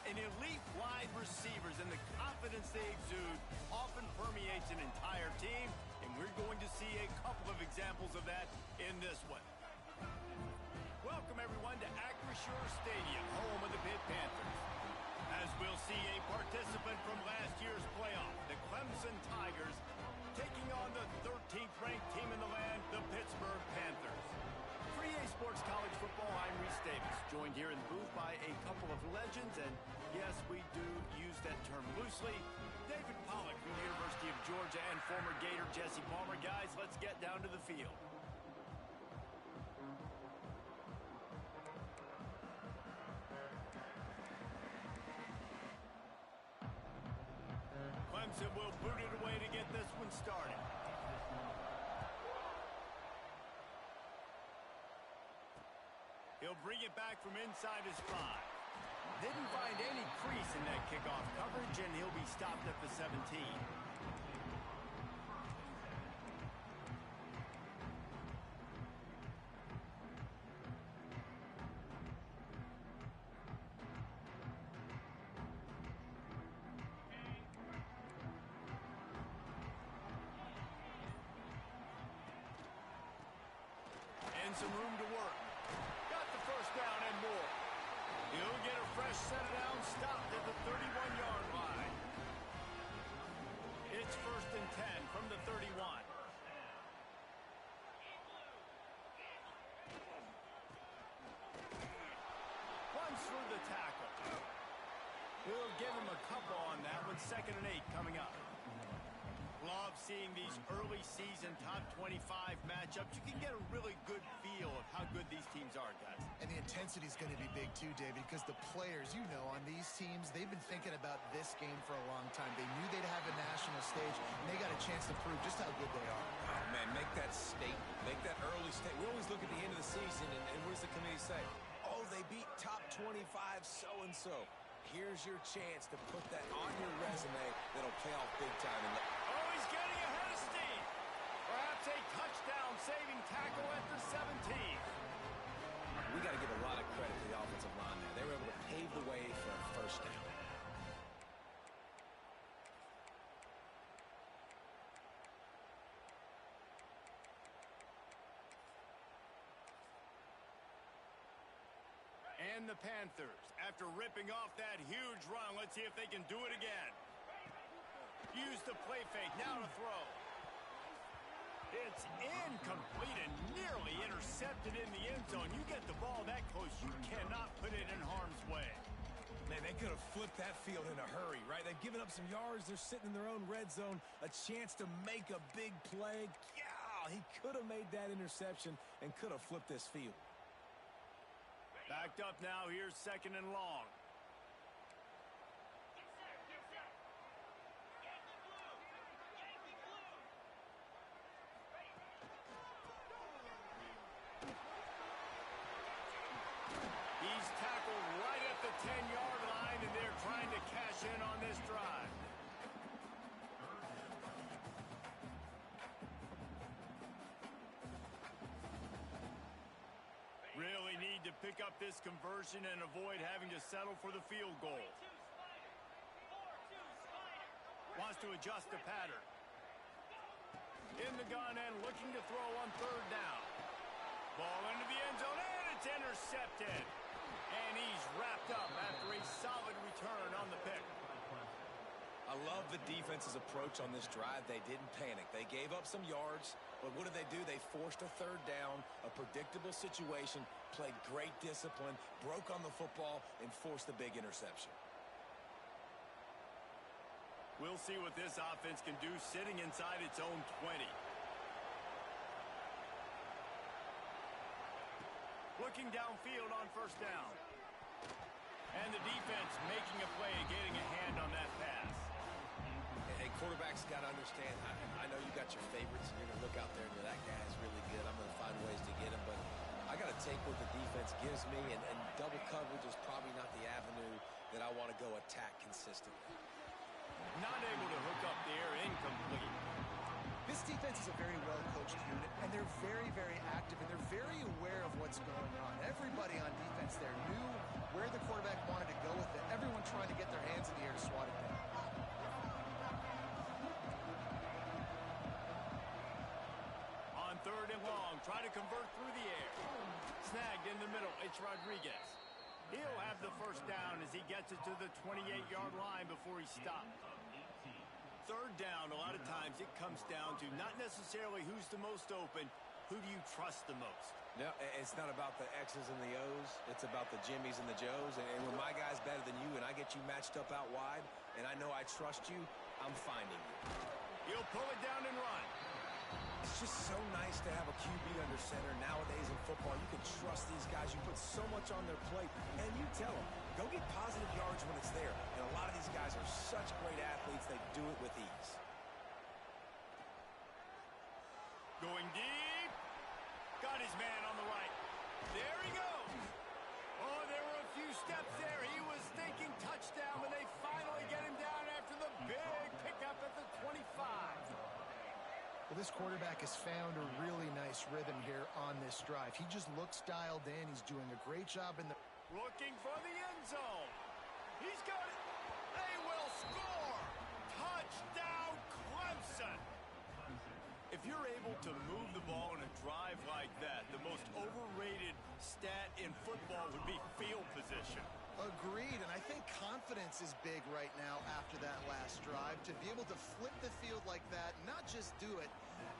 An elite wide receivers and the confidence they exude often permeates an entire team, and we're going to see a couple of examples of that in this one. Welcome, everyone, to Acrisure Stadium, home of the Pitt Panthers. As we'll see a participant from last year's playoff, the Clemson Tigers, taking on the 13th ranked team in the land, the Pittsburgh Panthers. For EA Sports College Football, I'm Reese Davis, joined here in the booth by a couple of legends, and yes, we do use that term loosely. David Pollack from the University of Georgia and former Gator Jesse Palmer. Guys, let's get down to the field. Clemson will boot it away to get this one started. He'll bring it back from inside his 5. Didn't find any crease in that kickoff coverage, and he'll be stopped at the 17. And some room to work. Got the first down and more. He'll get a fresh set of down, stopped at the 31-yard line. It's 1st and 10 from the 31. Runs through the tackle. We'll give him a couple on that one. 2nd and 8 coming up. Love seeing these early season top 25 matchups. You can get a really good feel of how good these teams are, guys. And the intensity is going to be big too, David, because the players, you know, on these teams, they've been thinking about this game for a long time. They knew they'd have a national stage, and they got a chance to prove just how good they are. Oh, man, make that statement. Make that early statement. We always look at the end of the season, and what does the committee say? Oh, they beat top 25 so-and-so. Here's your chance to put that on your resume that'll pay off big time. Oh, he's getting ahead of steam. Perhaps a touchdown-saving tackle at the 17. We got to give a lot of credit to the offensive line there. They were able to pave the way for a first down. And the Panthers, after ripping off that huge run, let's see if they can do it again. Use the play fake, now to throw. It's incomplete and nearly intercepted in the end zone. You get the ball that close, you cannot put it in harm's way. Man, they could have flipped that field in a hurry, right? They've given up some yards. They're sitting in their own red zone. A chance to make a big play. Yeah, he could have made that interception and could have flipped this field. Backed up now, here's 2nd and long. He's tackled right at the 10-yard line, and they're trying to cash in on this drive. Really need to pick up this conversion and avoid having to settle for the field goal. Wants to adjust the pattern. In the gun and looking to throw on 3rd down. Ball into the end zone, and it's intercepted. And he's wrapped up after a solid return on the pick. I love the defense's approach on this drive. They didn't panic. They gave up some yards, but what did they do? They forced a 3rd down, a predictable situation, played great discipline, broke on the football, and forced the big interception. We'll see what this offense can do sitting inside its own 20. Looking downfield on 1st down. And the defense making a play, getting a hand on that pass. Hey, quarterbacks got to understand, I know you got your favorites, and you're going to look out there and go, that guy's really good. I'm going to find ways to get him, but I got to take what the defense gives me, and double coverage is probably not the avenue that I want to go attack consistently. Not able to hook up there, incomplete. This defense is a very well-coached unit, and they're very, very active, and they're very aware of what's going on. Everybody on defense there knew where the quarterback wanted to go with it. Everyone trying 3rd and long. Try to convert through the air. Snagged in the middle. It's Rodriguez. He'll have the first down as he gets it to the 28-yard line before he stopped. 3rd down, a lot of times it comes down to not necessarily who's the most open, who do you trust the most? Yeah, it's not about the X's and the O's. It's about the Jimmies and the Joes. And when my guy's better than you and I get you matched up out wide and I know I trust you, I'm finding you. He'll pull it down and run. It's just so nice to have a QB under center. Nowadays in football, you can trust these guys. You put so much on their plate, and you tell them, go get positive yards when it's there. And a lot of these guys are such great athletes, they do it with ease. Going deep. Got his man on the right. There he goes. Oh, there were a few steps there. He was thinking touchdown, but they finally get him down after the big pickup at the 25. Well, this quarterback has found a really nice rhythm here on this drive. He just looks dialed in. He's doing a great job in the... Looking for the end zone. He's got it. They will score. Touchdown, Clemson. If you're able to move the ball in a drive like that, the most overrated stat in football would be field position. Agreed, and I think confidence is big right now after that last drive. To be able to flip the field like that, not just do it,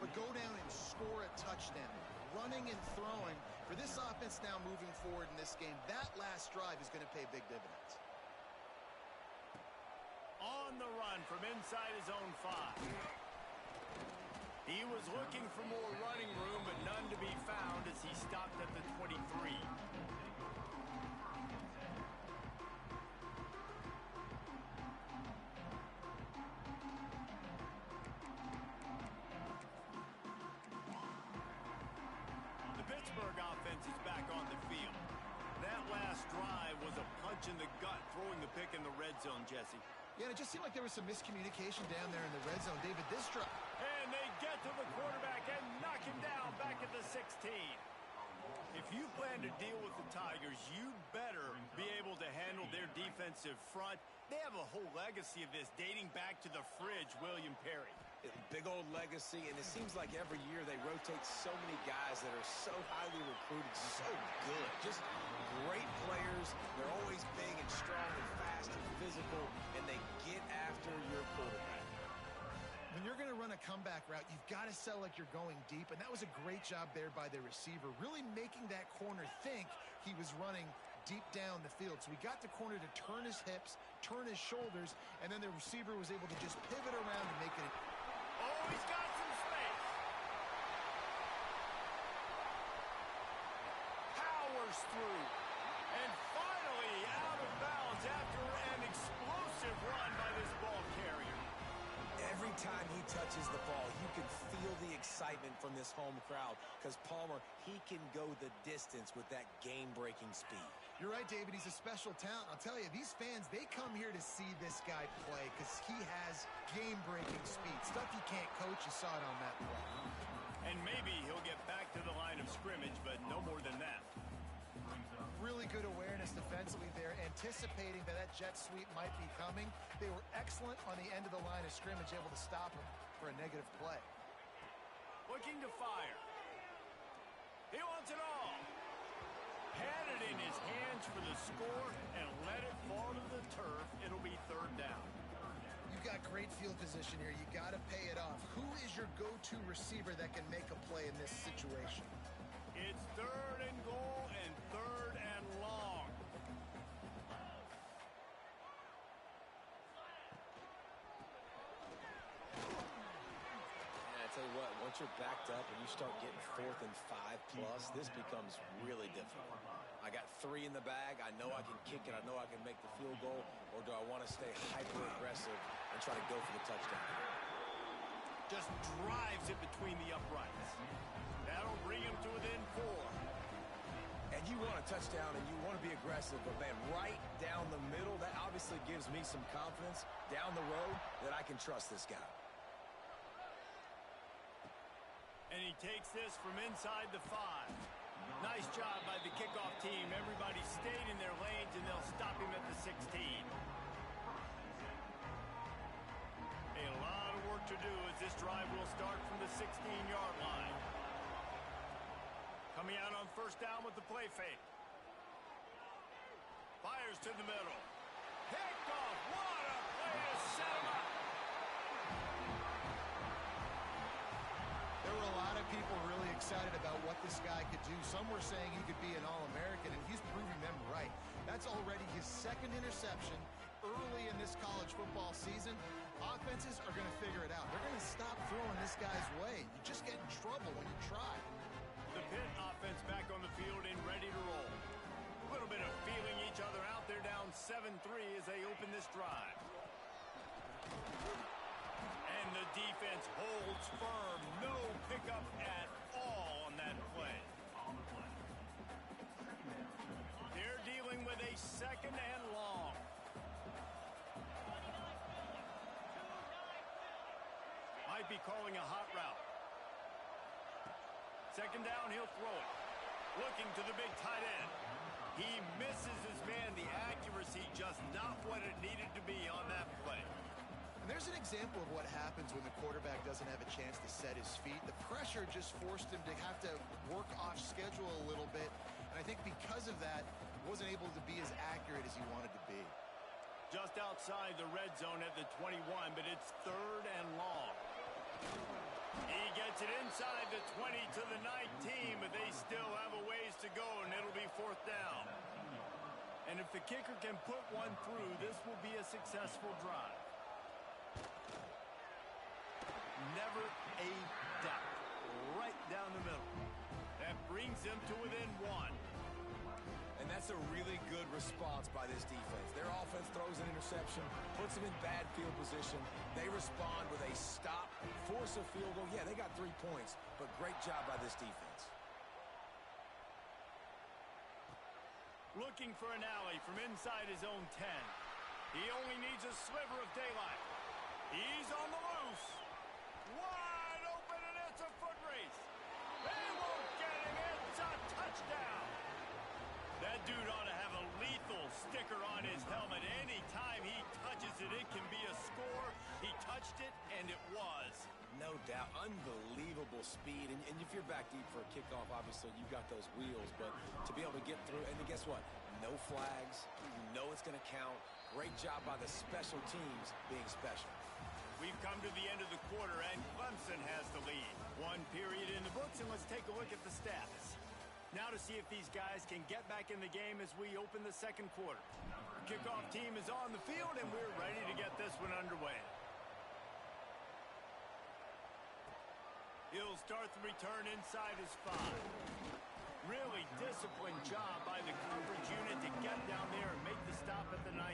but go down and score a touchdown. Running and throwing. For this offense now moving forward in this game, that last drive is going to pay big dividends. On the run from inside his own 5. He was looking for more running room, but none to be found as he stopped at the 23. The Pittsburgh offense is back on the field. That last drive was a punch in the gut, throwing the pick in the red zone, Jesse. Yeah, and it just seemed like there was some miscommunication down there in the red zone. David, this drive... And they get to the quarterback and knock him down back at the 16. If you plan to deal with the Tigers, you better be able to handle their defensive front. They have a whole legacy of this dating back to the fridge, William Perry. Big old legacy, and it seems like every year they rotate so many guys that are so highly recruited, so good. Just great players. They're always big and strong and fast and physical, and they get after your quarterback. When you're going to run a comeback route, you've got to sell like you're going deep, and that was a great job there by the receiver, really making that corner think he was running deep down the field. So he got the corner to turn his hips, turn his shoulders, and then the receiver was able to just pivot around and make it. Oh, he's got some space. Powers through. And finally out of bounds after an explosive run by this ball carrier. Every time he touches the ball, you can feel the excitement from this home crowd because Palmer, he can go the distance with that game-breaking speed. You're right, David. He's a special talent. I'll tell you, these fans, they come here to see this guy play because he has game-breaking speed. Stuff you can't coach. You saw it on that play. And maybe he'll get back to the line of scrimmage, but no more than that. Really good awareness defensively there, anticipating that jet sweep might be coming. They were excellent on the end of the line of scrimmage, able to stop him for a negative play. Looking to fire. He wants it all. Had it in his hands for the score and let it fall to the turf. It'll be 3rd down. You got great field position here. You got to pay it off. Who is your go-to receiver that can make a play in this situation? It's 3rd and goal and 3rd and long. And I tell you what, once you're backed up and you start getting 4th and 5 plus, this becomes really difficult. I got 3 in the bag. I know I can kick it. I know I can make the field goal. Or do I want to stay hyper-aggressive and try to go for the touchdown? Just drives it between the uprights. That'll bring him to within 4. And you want a touchdown and you want to be aggressive, but man, right down the middle, that obviously gives me some confidence down the road that I can trust this guy. And he takes this from inside the 5. Nice job by the kickoff team. Everybody stayed in their lanes, and they'll stop him at the 16. A lot of work to do as this drive will start from the 16-yard line. Coming out on first down with the play fake. Fires to the middle. Picked off. What a play to set him up. There were a lot of people really excited about what this guy could do. Some were saying he could be an All-American, and he's proving them right. That's already his second interception early in this college football season. Offenses are going to figure it out. They're going to stop throwing this guy's way. You just get in trouble when you try. The Pitt offense back on the field and ready to roll. A little bit of feeling each other out. They're down 7-3 as they open this drive. And the defense holds firm. No pickup at all on that play. They're dealing with a second and long. Might be calling a hot route. Second down, he'll throw it. Looking to the big tight end. He misses his man. The accuracy just not what it needed to be on that play. And there's an example of what happens when the quarterback doesn't have a chance to set his feet. The pressure just forced him to have to work off schedule a little bit. And I think because of that, he wasn't able to be as accurate as he wanted to be. Just outside the red zone at the 21, but it's third and long. He gets it inside the 20 to the 19, but they still have a ways to go, and it'll be fourth down. And if the kicker can put one through, this will be a successful drive. Never a doubt. Right down the middle. That brings them to within one. And that's a really good response by this defense. Their offense throws an interception, puts them in bad field position. They respond with a stop, force a field goal. Yeah, they got 3 points, but great job by this defense. Looking for an alley from inside his own 10. He only needs a sliver of daylight. He's on the loose. Wide open, and it's a foot race. They won't get him. It's a touchdown. That dude ought to have a lethal sticker on his helmet. Anytime he touches it, it can be a score. He touched it, and it was. No doubt. Unbelievable speed. And if you're back deep for a kickoff, obviously you've got those wheels. But to be able to get through, and guess what? No flags. You know it's going to count. Great job by the special teams being special. We've come to the end of the quarter, and Clemson has the lead. One period in the books, and let's take a look at the stats. Now to see if these guys can get back in the game as we open the second quarter. The kickoff team is on the field, and we're ready to get this one underway. He'll start the return inside his 5. Really disciplined job by the coverage unit to get down there and make the stop at the 19.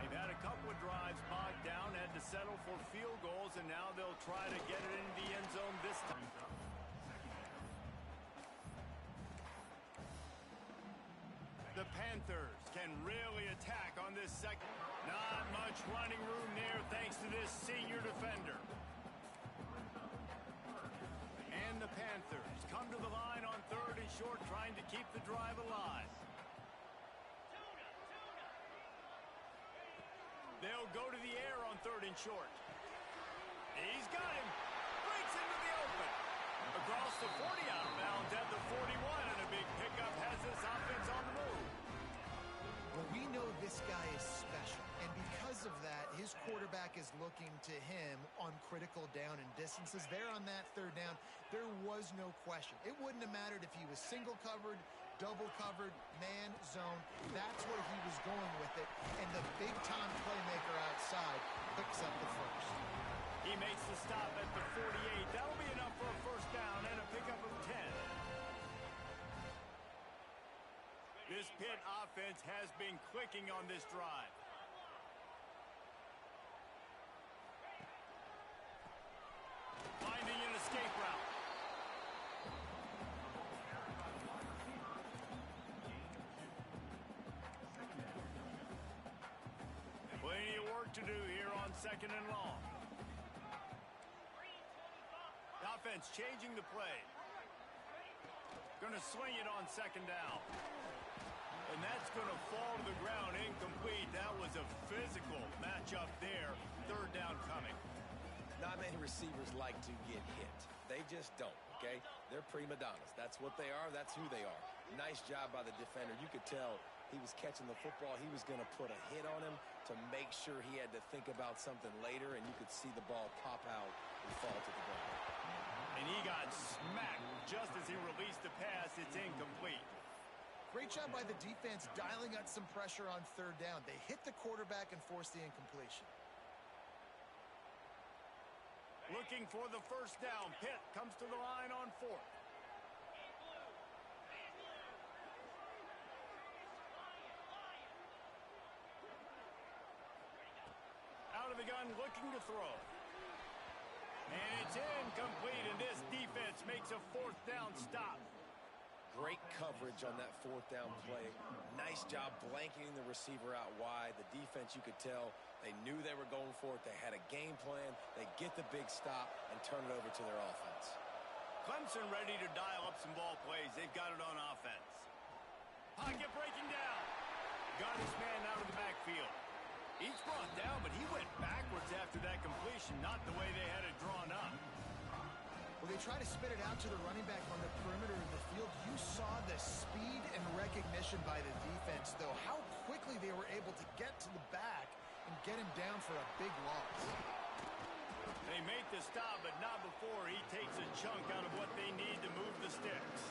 They've had a couple of drives bogged down, had to settle for field goals, and now they'll try to get it into the end zone this time. The Panthers can really attack on this second. Not much running room there thanks to this senior defender. And the Panthers come to the line on third and short, trying to keep the drive alive. They'll go to the air on third and short. He's got him. Breaks into the open. Across the 40 out of bounds at the 41, and a big pickup has this offense on the move. Well, we know this guy is special, and because of that, his quarterback is looking to him on critical down and distances. There on that third down, there was no question. It wouldn't have mattered if he was single covered, double covered, man, zone. That's where he was going with it, and the big-time playmaker outside picks up the first. He makes the stop at the 48. That'll be enough for a first down and a pickup of 10. This Pitt offense has been clicking on this drive. Finding an escape route. Plenty of work to do here on second and long. The offense changing the play. Going to swing it on second down. and that's going to fall to the ground incomplete. That was a physical matchup there. Third down coming. Not many receivers like to get hit. They just don't, okay? They're prima donnas. That's what they are. That's who they are. Nice job by the defender. You could tell he was catching the football. He was going to put a hit on him to make sure he had to think about something later, and you could see the ball pop out and fall to the ground. And he got smacked just as he released the pass. It's incomplete. Great job by the defense dialing up some pressure on third down. They hit the quarterback and forced the incompletion. Looking for the first down. Pitt comes to the line on fourth. Out of the gun, looking to throw. And it's incomplete, and this defense makes a fourth down stop. Great coverage on that fourth down play. Nice job blanketing the receiver out wide. The defense, you could tell, they knew they were going for it. They had a game plan. They get the big stop and turn it over to their offense. Clemson ready to dial up some ball plays. They've got it on offense. Pocket breaking down. Got his man out of the backfield. He's brought down, but he went backwards after that completion, not the way they had it drawn up. Well, they try to spit it out to the running back on the perimeter of the field. You saw the speed and recognition by the defense, though. How quickly they were able to get to the back and get him down for a big loss. They make the stop, but not before he takes a chunk out of what they need to move the sticks.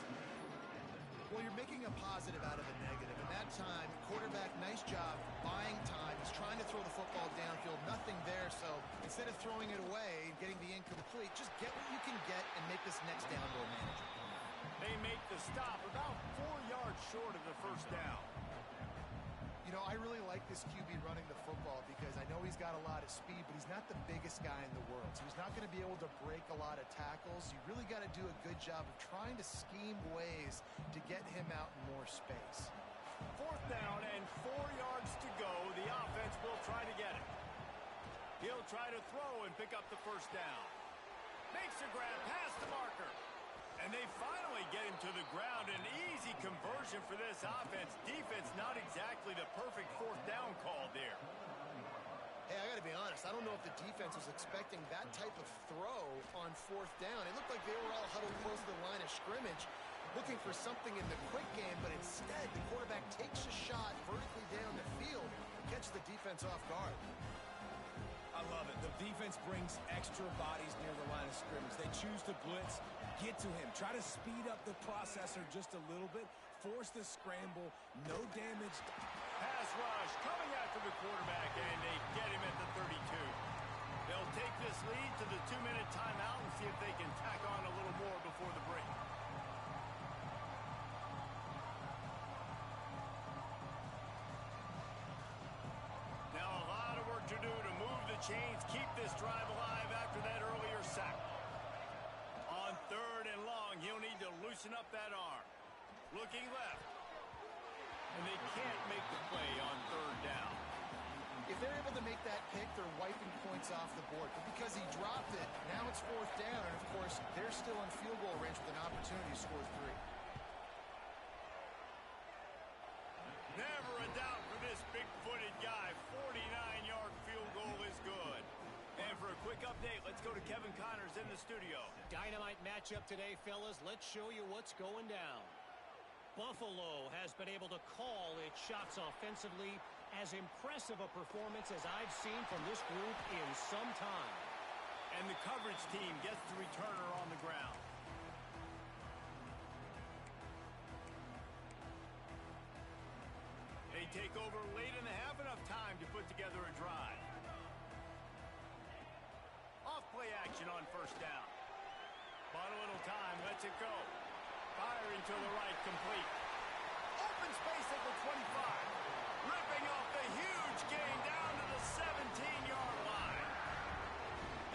Well, you're making a positive out of a negative. And that time, quarterback, nice job, buying time. He's trying to throw the football downfield. Nothing there, so instead of throwing it away and getting the incomplete, just get what you can get and make this next down more manageable. They make the stop about 4 yards short of the first down. You know, I really like this QB running the football because I know he's got a lot of speed, but he's not the biggest guy in the world. So he's not going to be able to break a lot of tackles. You really got to do a good job of trying to scheme ways to get him out in more space. Fourth down and 4 yards to go. The offense will try to get it. He'll try to throw and pick up the first down. Makes a grab past the marker. And they finally get him to the ground. An easy conversion for this offense. Defense not exactly the perfect fourth down call there. Hey, I got to be honest. I don't know if the defense was expecting that type of throw on fourth down. It looked like they were all huddled close to the line of scrimmage, looking for something in the quick game, but instead the quarterback takes a shot vertically down the field, catches the defense off guard. I love it. The defense brings extra bodies near the line of scrimmage. They choose to blitz, get to him, try to speed up the processor just a little bit, force the scramble, no damage. Pass rush coming after the quarterback, and they get him at the 32. They'll take this lead to the 2-minute timeout and see if they can tack on a little more before the break. Now a lot of work to do to move the chains, keep this drive alive after that earlier sack. On third and long, he'll need to loosen up that arm. Looking left. And they can't make the play on third down. If they're able to make that pick, they're wiping points off the board. But because he dropped it, now it's fourth down. And, of course, they're still in field goal range with an opportunity to score 3. Never a doubt for this big-footed guy. 49-yard field goal is good. And for a quick update, let's go to Kevin Connors in the studio. Dynamite matchup today, fellas. Let's show you what's going down. Buffalo has been able to call its shots offensively. As impressive a performance as I've seen from this group in some time. And the coverage team gets the returner on the ground. They take over late in the half, enough time to put together a drive. Off play action on first down. Bought a little time, lets it go. Firing to the right, complete. Open space at the 25. Ripping off the huge gain down to the 17-yard line.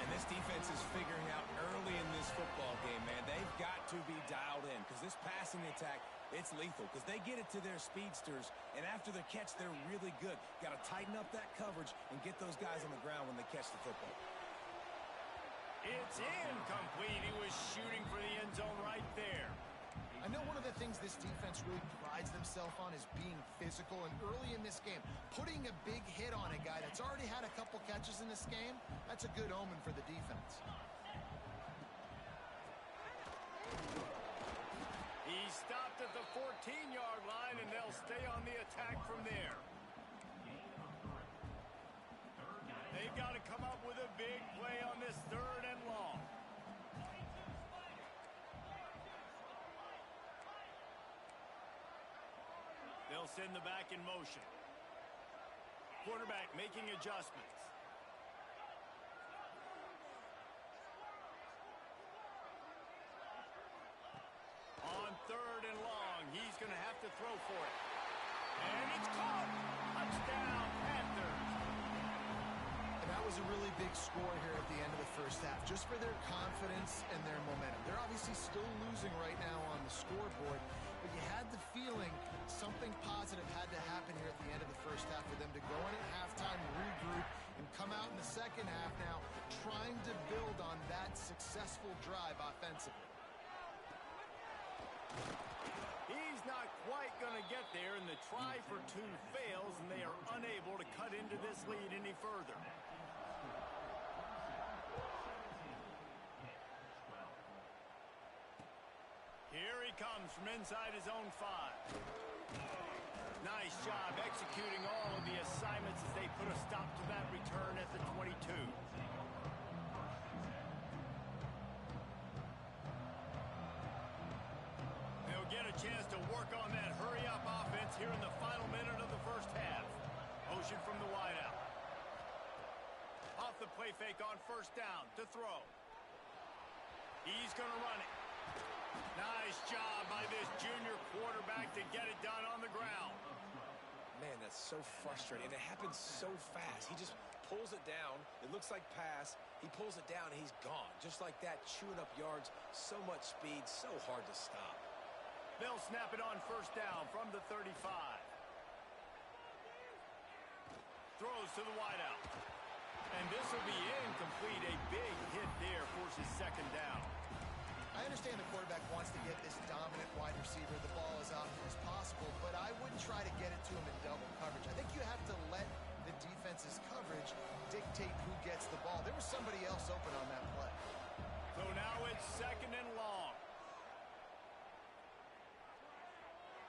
And this defense is figuring out early in this football game, man. They've got to be dialed in because this passing attack, it's lethal because they get it to their speedsters, and after the catch, they're really good. Got to tighten up that coverage and get those guys on the ground when they catch the football. It's incomplete. He was shooting for the end zone right there. I know one of the things this defense really prides themselves on is being physical, and early in this game, putting a big hit on a guy that's already had a couple catches in this game, that's a good omen for the defense. He stopped at the 14-yard line, and they'll stay on the attack from there. They've got to come up with a big play on this 3rd and long. They'll send the back in motion. Quarterback making adjustments. On 3rd and long, he's going to have to throw for it. And it's caught. Touchdown, Panthers. And that was a really big score here at the end of the first half, just for their confidence and their momentum. They're obviously still losing right now on the scoreboard, but you had the feeling something positive had to happen here at the end of the first half for them to go in at halftime, regroup, and come out in the second half now trying to build on that successful drive offensively. He's not quite going to get there, and the try for 2 fails, and they are unable to cut into this lead any further. Here he comes from inside his own 5. Nice job executing all of the assignments as they put a stop to that return at the 22. They'll get a chance to work on that hurry-up offense here in the final minute of the first half. Motion from the wideout. Off the play fake on 1st down to throw. He's going to run it. Nice job by this junior quarterback to get it done on the ground. Man, that's so frustrating. And it happens so fast. He just pulls it down. It looks like pass. He pulls it down, and he's gone. Just like that, chewing up yards. So much speed, so hard to stop. They'll snap it on 1st down from the 35. Throws to the wideout. And this will be incomplete. A big hit there forces 2nd down. I understand the quarterback wants to get this dominant wide receiver the ball as often as possible, but I wouldn't try to get it to him in double coverage. I think you have to let the defense's coverage dictate who gets the ball. There was somebody else open on that play. So now it's 2nd and long.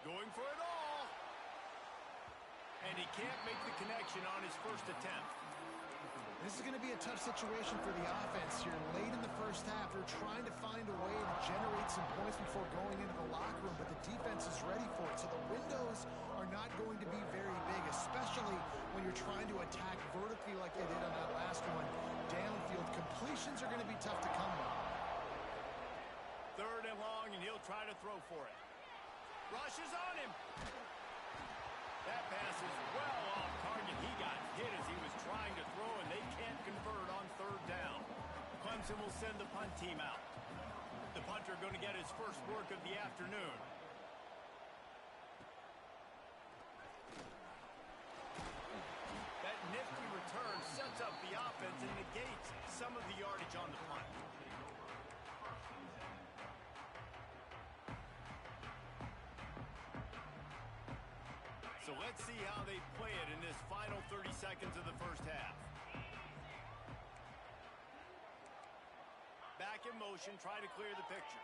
Going for it all. And he can't make the connection on his first attempt. This is going to be a tough situation for the offense here. Late in the first half, they're trying to find a way to generate some points before going into the locker room, but the defense is ready for it. So the windows are not going to be very big, especially when you're trying to attack vertically like they did on that last one. Downfield completions are going to be tough to come by. 3rd and long, and he'll try to throw for it. Rushes on him. That pass is well off target. He got hit as he was trying to throw, and they can't convert on 3rd down. Clemson will send the punt team out. The punter going to get his first work of the afternoon. That nifty return sets up the offense and negates some of the yardage on the punt. So let's see how they play it in this final 30 seconds of the first half. Back in motion, try to clear the picture.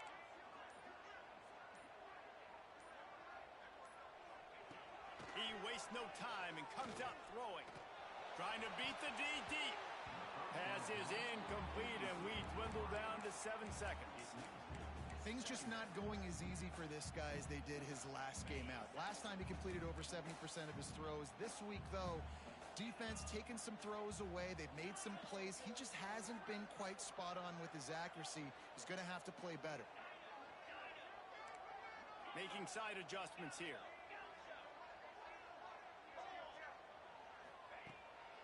He wastes no time and comes out throwing. Trying to beat the D deep. Pass is incomplete, and we dwindle down to 7 seconds. Things just not going as easy for this guy as they did his last game out. Last time he completed over 70% of his throws. This week, though, defense taking some throws away. They've made some plays. He just hasn't been quite spot on with his accuracy. He's going to have to play better. Making side adjustments here.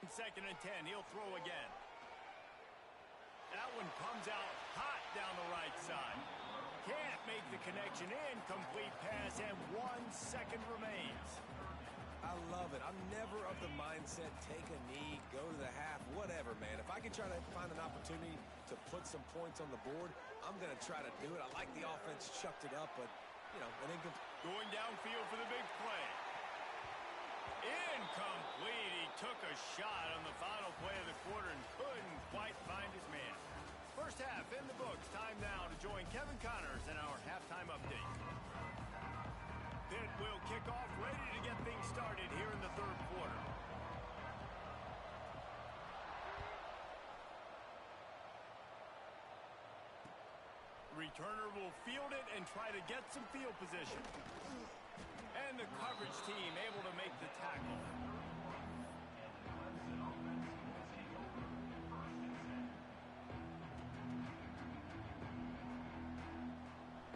2nd and 10, he'll throw again. That one comes out hot down the right side. Can't make the connection. Incomplete pass, and 1 second remains. I love it. I'm never of the mindset, take a knee, go to the half, whatever, man. If I can try to find an opportunity to put some points on the board, I'm going to try to do it. I like the offense chucked it up, but an incomplete. Going downfield for the big play. Incomplete. He took a shot on the final play of the quarter and couldn't quite find his man. First half in the books. Time now to join Kevin Connors in our halftime update. Pitt will kick off, ready to get things started here in the third quarter. Returner will field it and try to get some field position. And the coverage team able to make the tackle.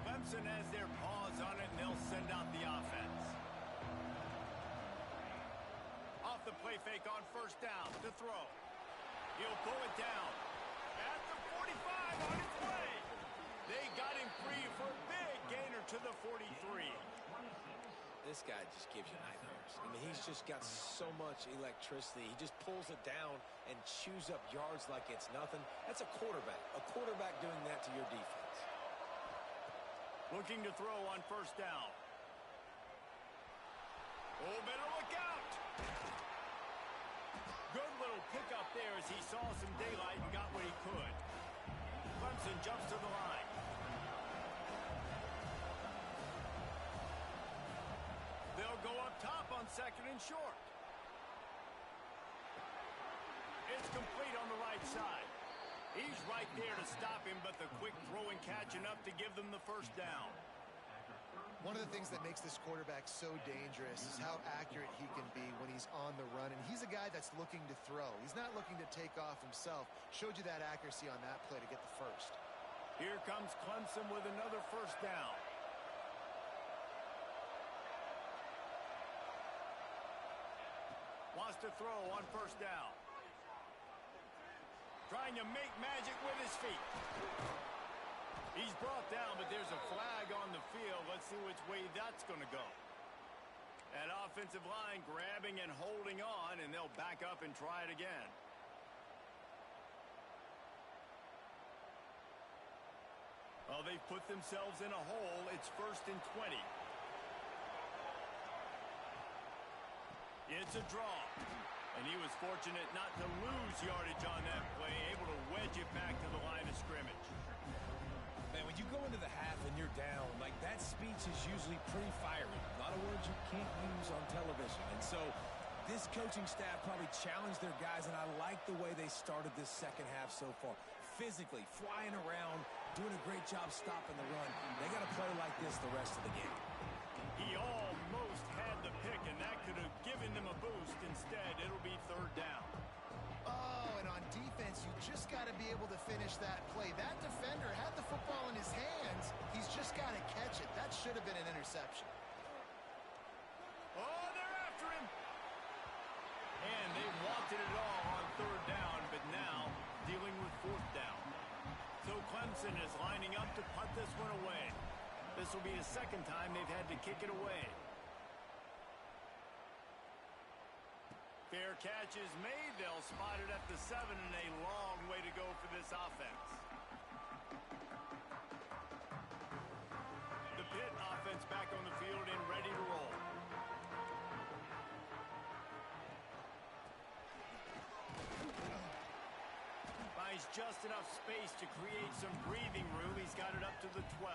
Clemson has their paws on it, and they'll send out the offense. Off the play fake on first down to throw. He'll pull it down. At the 45 on its way. They got him free for a big gainer to the 43. This guy just gives you nightmares. I mean, he's just got so much electricity. He just pulls it down and chews up yards like it's nothing. That's a quarterback. A quarterback doing that to your defense. Looking to throw on first down. Oh, better look out. Good little pickup there as he saw some daylight and got what he could. Clemson jumps to the line. They'll go up top on second and short. It's complete on the right side. He's right there to stop him, but the quick throw and catch enough to give them the first down. One of the things that makes this quarterback so dangerous is how accurate he can be when he's on the run. And he's a guy that's looking to throw. He's not looking to take off himself. Showed you that accuracy on that play to get the first. Here comes Clemson with another first down. Wants to throw on first down. Trying to make magic with his feet. He's brought down, but there's a flag on the field. Let's see which way that's going to go. That offensive line grabbing and holding on, and they'll back up and try it again. Well, they've put themselves in a hole. It's 1st and 20. It's a draw. And he was fortunate not to lose yardage on that play, able to wedge it back to the line of scrimmage. Man, when you go into the half and you're down, like that speech is usually pretty fiery. A lot of words you can't use on television. And so this coaching staff probably challenged their guys, and I like the way they started this second half so far. Physically, flying around, doing a great job stopping the run. They got to play like this the rest of the game. He almost had the pick, and that could have given them a boost. Instead, it'll be third down. Oh, and on defense, you just got to be able to finish that play. That defender had the football in his hands. He's just got to catch it. That should have been an interception. Oh, they're after him. And they wanted it all on third down, but now dealing with fourth down. So Clemson is lining up to punt this one away. This will be the second time they've had to kick it away. Fair catch is made. They'll spot it at the 7, and a long way to go for this offense. The Pitt offense back on the field and ready to roll. Finds just enough space to create some breathing room. He's got it up to the 12.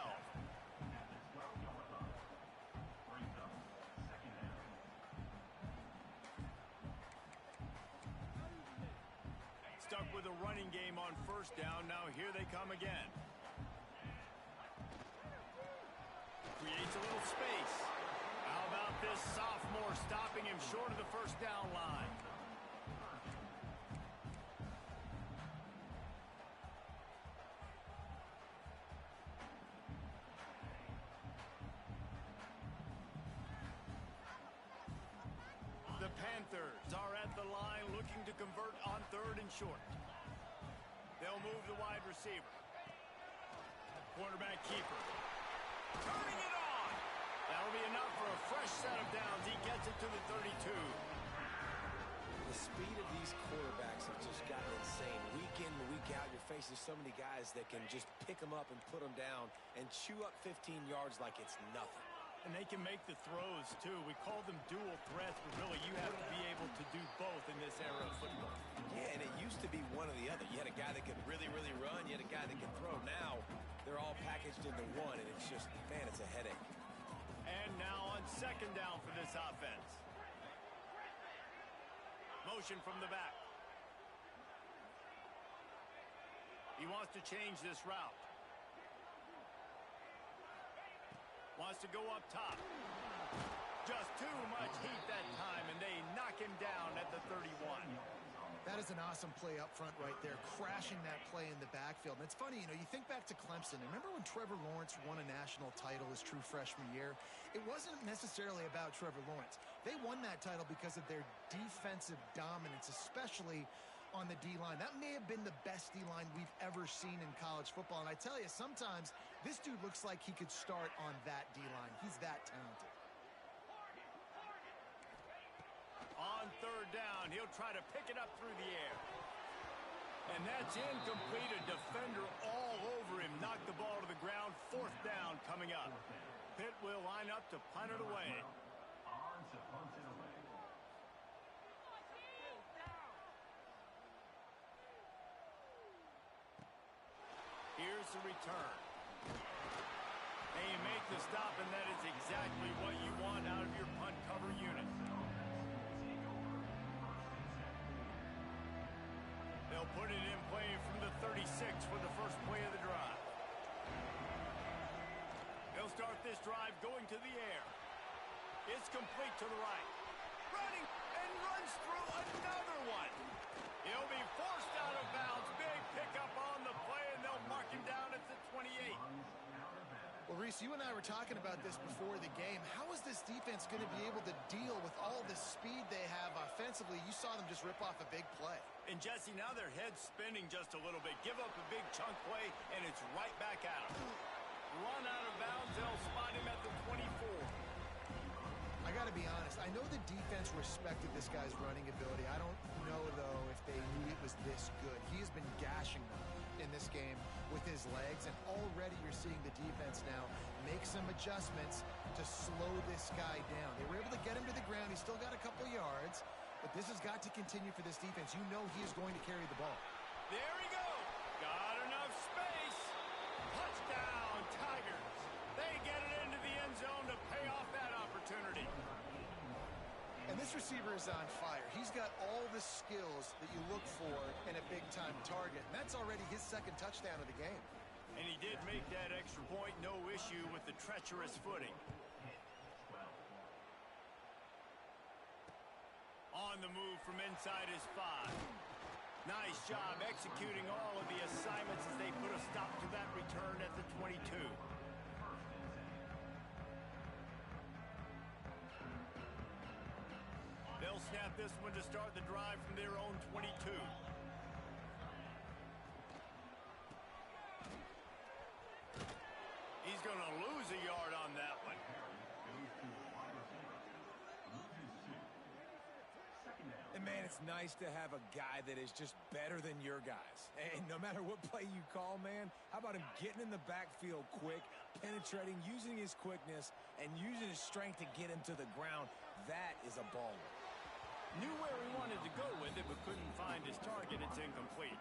Stuck with a running game on first down. Now here they come again. Creates a little space. How about this sophomore stopping him short of the first down line? The Panthers are at the line looking to convert on third and short. They'll move the wide receiver. Quarterback keeper. Turning it on. That'll be enough for a fresh set of downs. He gets it to the 32. The speed of these quarterbacks have just gotten insane. Week in and week out, you're facing so many guys that can just pick them up and put them down and chew up 15 yards like it's nothing. And they can make the throws, too. We call them dual threats, but really you have to be able to do both in this era of football. Yeah, and it used to be one or the other. You had a guy that could really, really run. You had a guy that could throw. Now, they're all packaged into one, and it's just, man, it's a headache. And now on second down for this offense. Motion from the back. He wants to change this route. Wants to go up top. Just too much heat that time, and they knock him down at the 31. That is an awesome play up front right there, crashing that play in the backfield. And it's funny, you think back to Clemson. Remember when Trevor Lawrence won a national title his true freshman year? It wasn't necessarily about Trevor Lawrence. They won that title because of their defensive dominance, especially on the D-line. That may have been the best D-line we've ever seen in college football. And I tell you, sometimes this dude looks like he could start on that D-line. He's that talented. On third down, he'll try to pick it up through the air. And that's incomplete. A defender all over him. Knocked the ball to the ground. Fourth down coming up. Pitt will line up to punt it away. Here's the return. And you make the stop, and that is exactly what you want out of your punt cover unit. They'll put it in play from the 36 for the first play of the drive. They'll start this drive going to the air. It's complete to the right. Running and runs through another one. He'll be forced out of bounds. Big pickup on the play, and they'll mark him down at the 28. Well, Reese, you and I were talking about this before the game. How is this defense going to be able to deal with all the speed they have offensively? You saw them just rip off a big play. And, Jesse, now their head's spinning just a little bit. Give up a big chunk play, and it's right back at them. Run out of bounds. They'll spot him at the 24. I got to be honest. I know the defense respected this guy's running ability. I don't know, though, if they knew it was this good. He has been gashing them in this game with his legs, and already you're seeing the defense now make some adjustments to slow this guy down. They were able to get him to the ground. He's still got a couple yards, but this has got to continue for this defense. You know he is going to carry the ball. There he goes. Got enough space. Touchdown, Tigers. They get it into the end zone to pay off that opportunity. And this receiver is on fire. He's got all the skills that you look for in a big-time target. And that's already his second touchdown of the game. And he did make that extra point, no issue with the treacherous footing. On the move from inside his 5. Nice job executing all of the assignments as they put a stop to that return at the 22. They'll snap this one to start the drive from their own 22. He's going to lose a yard on that one. And, man, it's nice to have a guy that is just better than your guys. And no matter what play you call, man, how about him getting in the backfield quick, penetrating, using his quickness, and using his strength to get him to the ground? That is a baller. Knew where he wanted to go with it, but couldn't find his target. It's incomplete.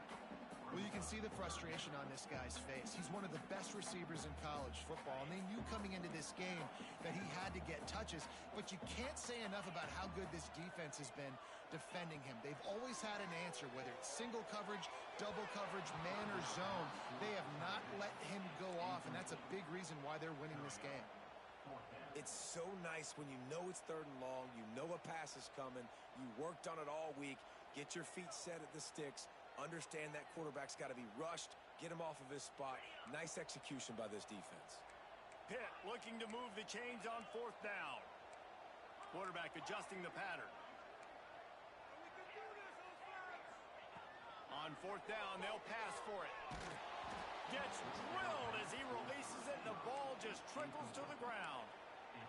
Well, you can see the frustration on this guy's face. He's one of the best receivers in college football, and they knew coming into this game that he had to get touches, but you can't say enough about how good this defense has been defending him. They've always had an answer, whether it's single coverage, double coverage, man or zone. They have not let him go off, and that's a big reason why they're winning this game. It's so nice when you know it's third and long, you know a pass is coming, you worked on it all week, get your feet set at the sticks, understand that quarterback's got to be rushed, get him off of his spot. Nice execution by this defense. Pitt looking to move the chains on fourth down. Quarterback adjusting the pattern. On fourth down, they'll pass for it. Gets drilled as he releases it, and the ball just trickles to the ground.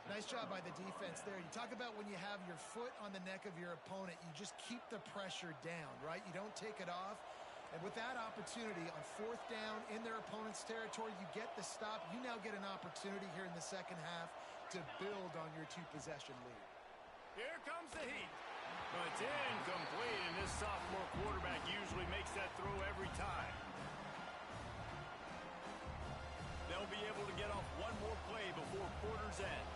Nice job by the defense there. You talk about when you have your foot on the neck of your opponent, you just keep the pressure down, right? You don't take it off. And with that opportunity on fourth down in their opponent's territory, you get the stop. You now get an opportunity here in the second half to build on your two-possession lead. Here comes the heat. But it's incomplete, and this sophomore quarterback usually makes that throw every time. They'll be able to get off one more play before quarter's end.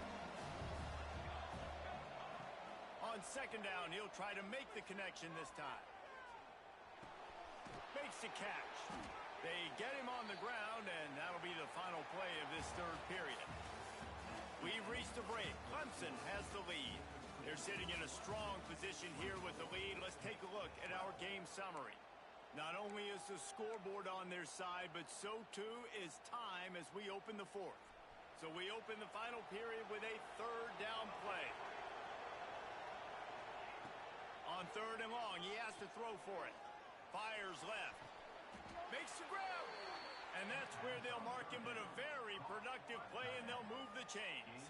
On second down, he'll try to make the connection this time. Makes the catch. They get him on the ground, and that'll be the final play of this third period. We've reached a break. Clemson has the lead. They're sitting in a strong position here with the lead. Let's take a look at our game summary. Not only is the scoreboard on their side, but so too is time as we open the fourth. So we open the final period with a third down play. On third and long, he has to throw for it. Fires left. Makes the grab. And that's where they'll mark him, but a very productive play, and they'll move the chains.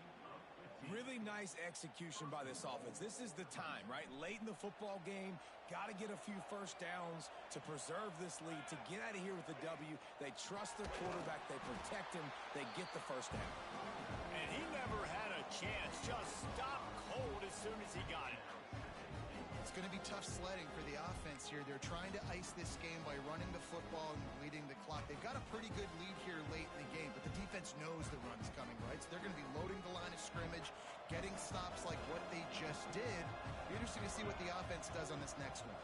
Really nice execution by this offense. This is the time, right? Late in the football game, got to get a few first downs to preserve this lead, to get out of here with the W. They trust their quarterback. They protect him. They get the first down. And he never had a chance. Just stopped cold as soon as he got it. It's going to be tough sledding for the offense here. They're trying to ice this game by running the football and bleeding the clock. They've got a pretty good lead here late in the game, but the defense knows the run's coming, right? So they're going to be loading the line of scrimmage, getting stops like what they just did. Be interesting to see what the offense does on this next one.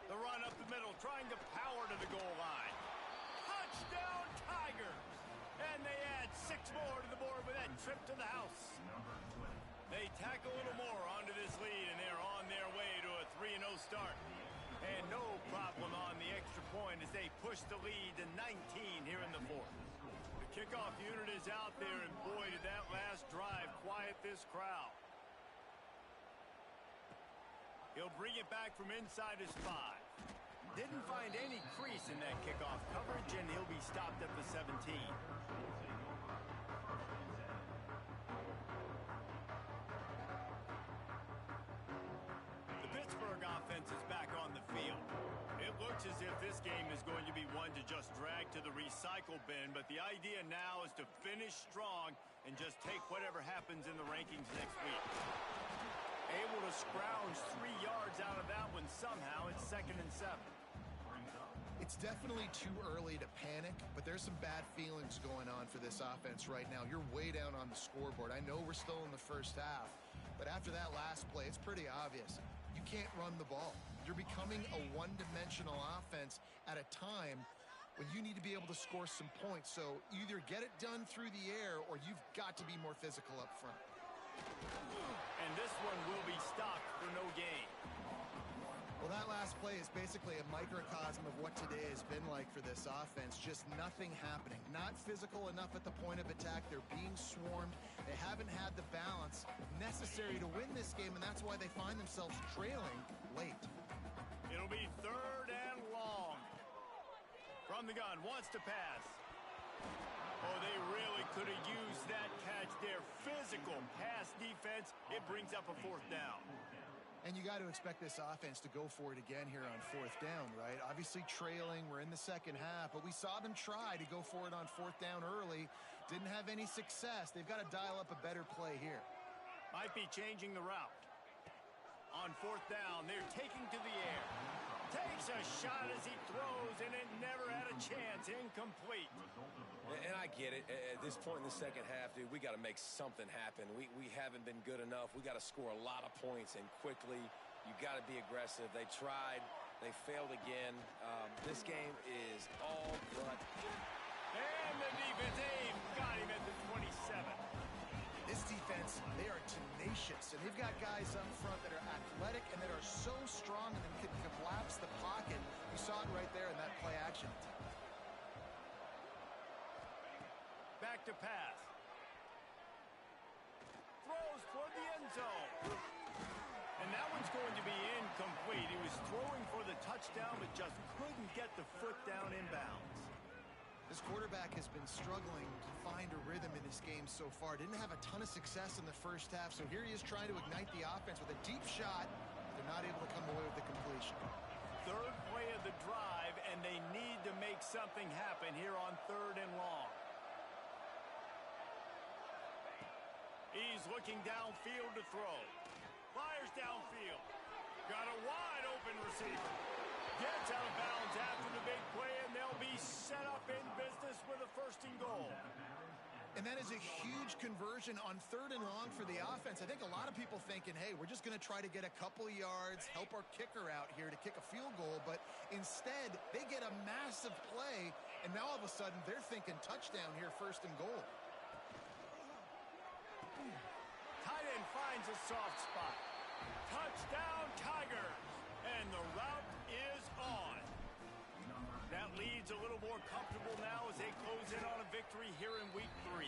The run up the middle, trying to power to the goal line. Touchdown, Tigers! And they add 6 more to the board with that trip to the house. They tack a little more onto this lead, and they're on their way to a 3-0 start. And no problem on the extra point as they push the lead to 19 here in the fourth. The kickoff unit is out there, and boy, did that last drive quiet this crowd. He'll bring it back from inside his 5. Didn't find any crease in that kickoff coverage, and he'll be stopped at the 17. Offense is back on the field. It looks as if this game is going to be one to just drag to the recycle bin, but the idea now is to finish strong and just take whatever happens in the rankings next week. Able to scrounge 3 yards out of that one somehow. It's 2nd and 7. It's definitely too early to panic, but there's some bad feelings going on for this offense right now. You're way down on the scoreboard. I know we're still in the first half, but after that last play, it's pretty obvious. You can't run the ball. You're becoming a one-dimensional offense at a time when you need to be able to score some points. So either get it done through the air or you've got to be more physical up front. And this one will be stopped for no gain. Well, that last play is basically a microcosm of what today has been like for this offense. Just nothing happening. Not physical enough at the point of attack. They're being swarmed. They haven't had the balance necessary to win this game, and that's why they find themselves trailing late. It'll be 3rd and long. From the gun, wants to pass. Oh, they really could have used that catch there. Physical pass defense. It brings up a 4th down. And you got to expect this offense to go for it again here on 4th down, right? Obviously trailing, we're in the second half, but we saw them try to go for it on 4th down early. Didn't have any success. They've got to dial up a better play here. Might be changing the route. On 4th down, they're taking to the air. Takes a shot as he throws, and it never had a chance. Incomplete. And I get it. At this point in the second half, dude, we got to make something happen. We haven't been good enough. We got to score a lot of points and quickly. You got to be aggressive. They tried. They failed again. This game is all but. And the defense, they've got him at the 27. This defense, they are tenacious, and they've got guys up front that are athletic and that are so strong and can collapse the pocket. You saw it right there in that play action. Back to pass. Throws toward the end zone. And that one's going to be incomplete. He was throwing for the touchdown, but just couldn't get the foot down inbounds. This this quarterback has been struggling to find a rhythm in this game so far. Didn't have a ton of success in the first half, so here he is trying to ignite the offense with a deep shot. They're not able to come away with the completion. Third play of the drive, and they need to make something happen here on 3rd and long. He's looking downfield to throw. Fires downfield. Got a wide open receiver. Gets out of bounds after the big play, and they'll be set up in business with a 1st and goal. And that is a huge conversion on 3rd and long for the offense. I think a lot of people thinking, hey, we're just going to try to get a couple of yards, help our kicker out here to kick a field goal. But instead, they get a massive play, and now all of a sudden they're thinking touchdown here, 1st and goal. Tight end finds a soft spot. Touchdown, Tigers. And the route is on. That leads a little more comfortable now as they close in on a victory here in week 3.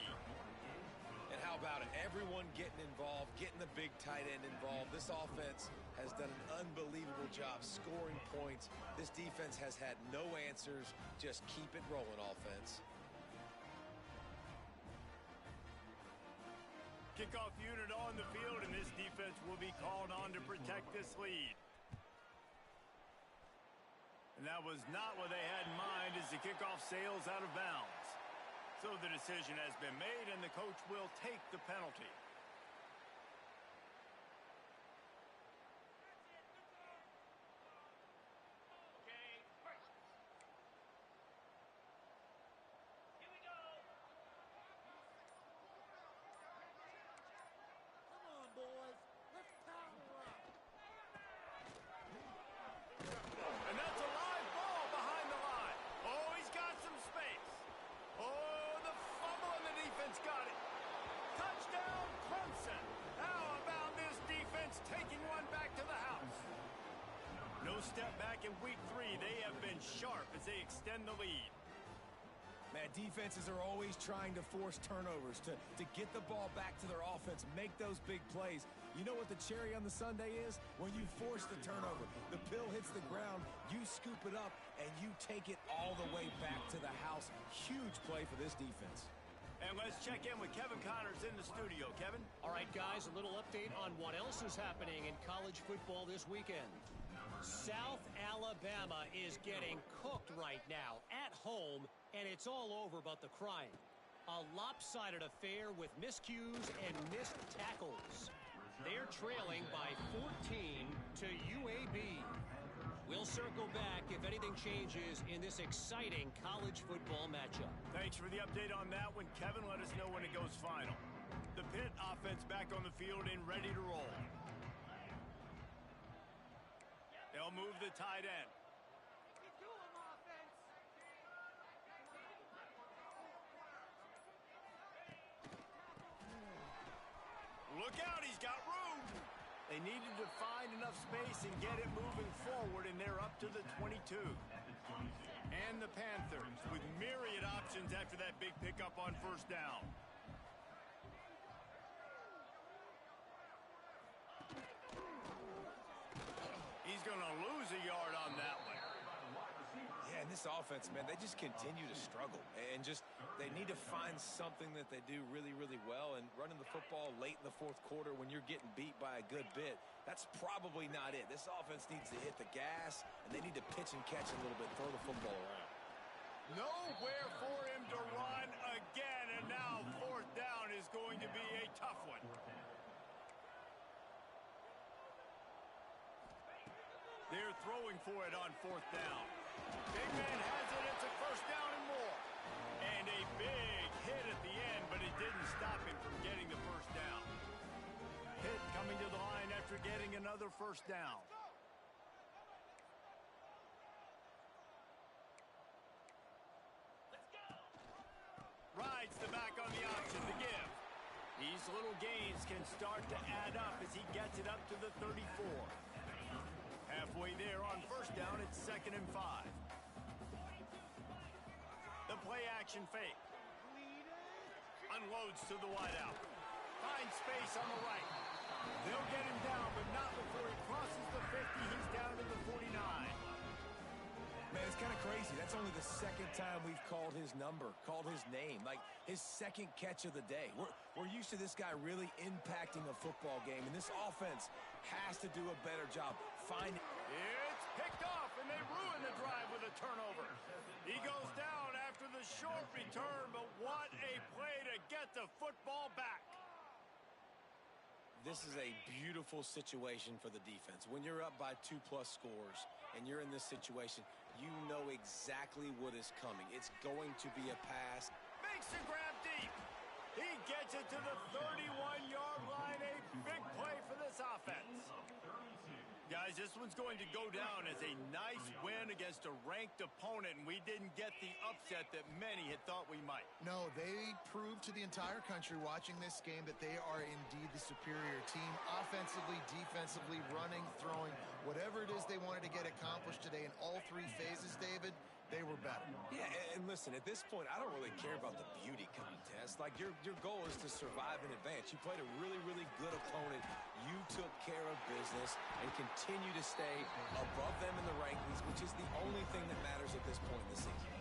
And how about it? Everyone getting involved, getting the big tight end involved. This offense has done an unbelievable job scoring points. This defense has had no answers. Just keep it rolling, offense. Kickoff unit on the field, and this defense will be called on to protect this lead. And that was not what they had in mind as the kickoff sails out of bounds. So the decision has been made, and the coach will take the penalty. Step back in week 3. They have been sharp as they extend the lead. Man, defenses are always trying to force turnovers to get the ball back to their offense, make those big plays. You know what the cherry on the sundae is? When you force the turnover, the pill hits the ground, you scoop it up, and you take it all the way back to the house. Huge play for this defense. And let's check in with Kevin Connors in the studio. Kevin? All right, guys, a little update on what else is happening in college football this weekend. South Alabama is getting cooked right now at home, and it's all over but the crying. A lopsided affair with miscues and missed tackles. They're trailing by 14 to UAB. We'll circle back if anything changes in this exciting college football matchup. Thanks for the update on that one, Kevin. Let us know when it goes final. The Pitt offense back on the field and ready to roll. They'll move the tight end. Look out, he's got room. They needed to find enough space and get it moving forward, and they're up to the 22. And the Panthers with myriad options after that big pickup on 1st down. He's going to lose a yard on that one. Yeah, and this offense, man, they just continue to struggle. And they need to find something that they do really, really well. And running the football late in the 4th quarter when you're getting beat by a good bit, that's probably not it. This offense needs to hit the gas, and they need to pitch and catch a little bit, throw the football around. Nowhere for him to run again, and now 4th down is going to be a tough one. They're throwing for it on 4th down. Big man has it. It's a 1st down and more. And a big hit at the end, but it didn't stop him from getting the 1st down. Pitt coming to the line after getting another 1st down. Rides the back on the option to give. These little gains can start to add up as he gets it up to the 34. Halfway there on 1st down, it's 2nd and 5. The play action fake. Unloads to the wideout. Finds space on the right. They'll get him down, but not before he crosses the 50. He's down to the 49. Man, it's kind of crazy. That's only the second time we've called his number, called his name, like his second catch of the day. We're used to this guy really impacting a football game, and this offense has to do a better job finding. It's picked off, and they ruin the drive with a turnover. He goes down after the short return, but what a play to get the football back. This is a beautiful situation for the defense. When you're up by 2+ scores and you're in this situation, you know exactly what is coming. It's going to be a pass. Makes the grab deep. He gets it to the 31-yard line. A big play for this offense. Guys, this one's going to go down as a nice win against a ranked opponent, and we didn't get the upset that many had thought we might. No, they proved to the entire country watching this game that they are indeed the superior team. Offensively, defensively, running, throwing, whatever it is they wanted to get accomplished today in all three phases, David, they were better. Yeah, and listen, at this point, I don't really care about the beauty contest. Like, your goal is to survive and advance. You played a really, really good opponent. You took care of business and continue to stay above them in the rankings, which is the only thing that matters at this point in the season.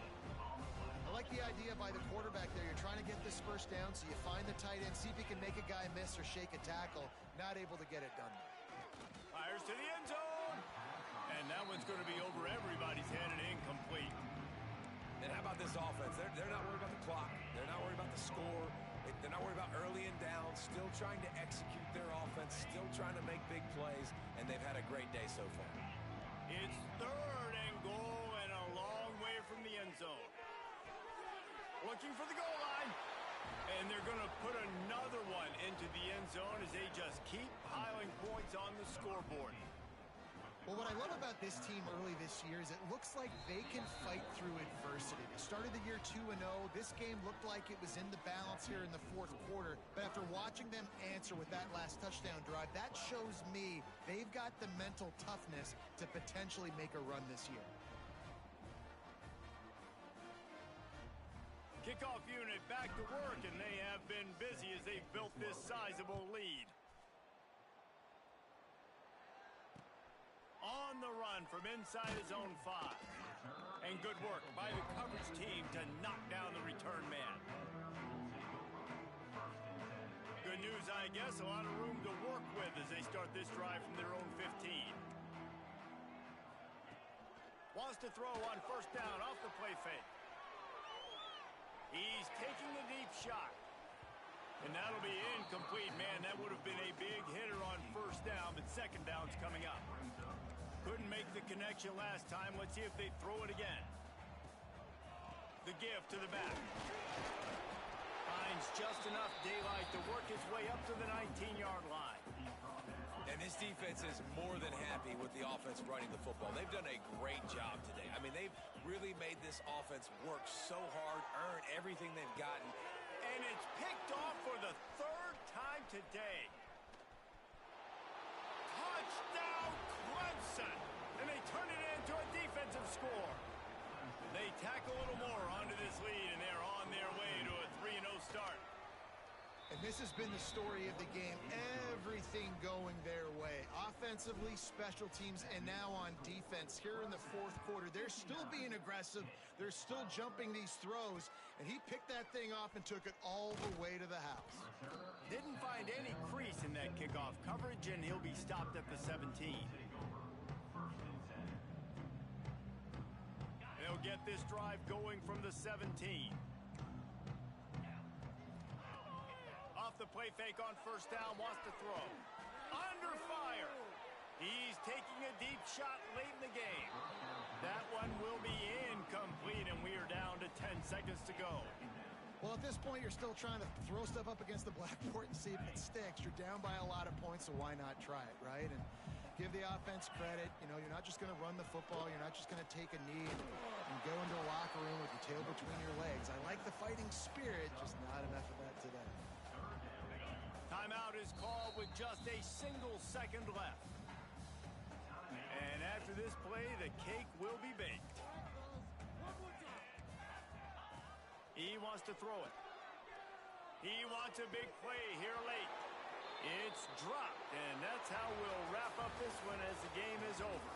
I like the idea by the quarterback there. You're trying to get this first down, so you find the tight end, see if you can make a guy miss or shake a tackle. Not able to get it done. Fires to the end zone. And that one's going to be over everybody's head and incomplete. And how about this offense? They're not worried about the clock. They're not worried about the score. They're not worried about early and down. Still trying to execute their offense. Still trying to make big plays. And they've had a great day so far. It's 3rd and goal and a long way from the end zone. Looking for the goal line. And they're going to put another one into the end zone as they just keep piling points on the scoreboard. Well, what I love about this team early this year is it looks like they can fight through adversity. They started the year 2-0. This game looked like it was in the balance here in the 4th quarter. But after watching them answer with that last touchdown drive, that shows me they've got the mental toughness to potentially make a run this year. Kickoff unit back to work, and they have been busy as they've built this sizable lead. On the run from inside his own 5. And good work by the coverage team to knock down the return man. Good news, I guess, a lot of room to work with as they start this drive from their own 15. Wants to throw on 1st down off the play fake. He's taking a deep shot. And that'll be incomplete. Man, that would have been a big hitter on 1st down, but 2nd down's coming up. Couldn't make the connection last time. Let's see if they throw it again. The give to the back. Finds just enough daylight to work his way up to the 19-yard line. And this defense is more than happy with the offense running the football. They've done a great job today. I mean, they've really made this offense work so hard, earn everything they've gotten. And it's picked off for the 3rd time today. Touchdown, Clemson! And they turn it into a defensive score. They tack a little more onto this lead, and they're on their way to a 3-0 start. And this has been the story of the game. Everything going their way. Offensively, special teams, and now on defense. Here in the 4th quarter, they're still being aggressive. They're still jumping these throws. And he picked that thing off and took it all the way to the house. Didn't find any crease in that kickoff coverage, and he'll be stopped at the 17. They'll get this drive going from the 17. Off the play fake on 1st down, wants to throw. Under fire. He's taking a deep shot late in the game. That one will be incomplete, and we are down to 10 seconds to go. Well, at this point, you're still trying to throw stuff up against the blackboard and see if it sticks. You're down by a lot of points, so why not try it, right? And give the offense credit. You know, you're not just going to run the football. You're not just going to take a knee and go into a locker room with your tail between your legs. I like the fighting spirit, just not enough of that today. Timeout is called with just a single second left. And after this play, the cake will be baked. He wants to throw it. He wants a big play here late. It's dropped, and that's how we'll wrap up this one as the game is over.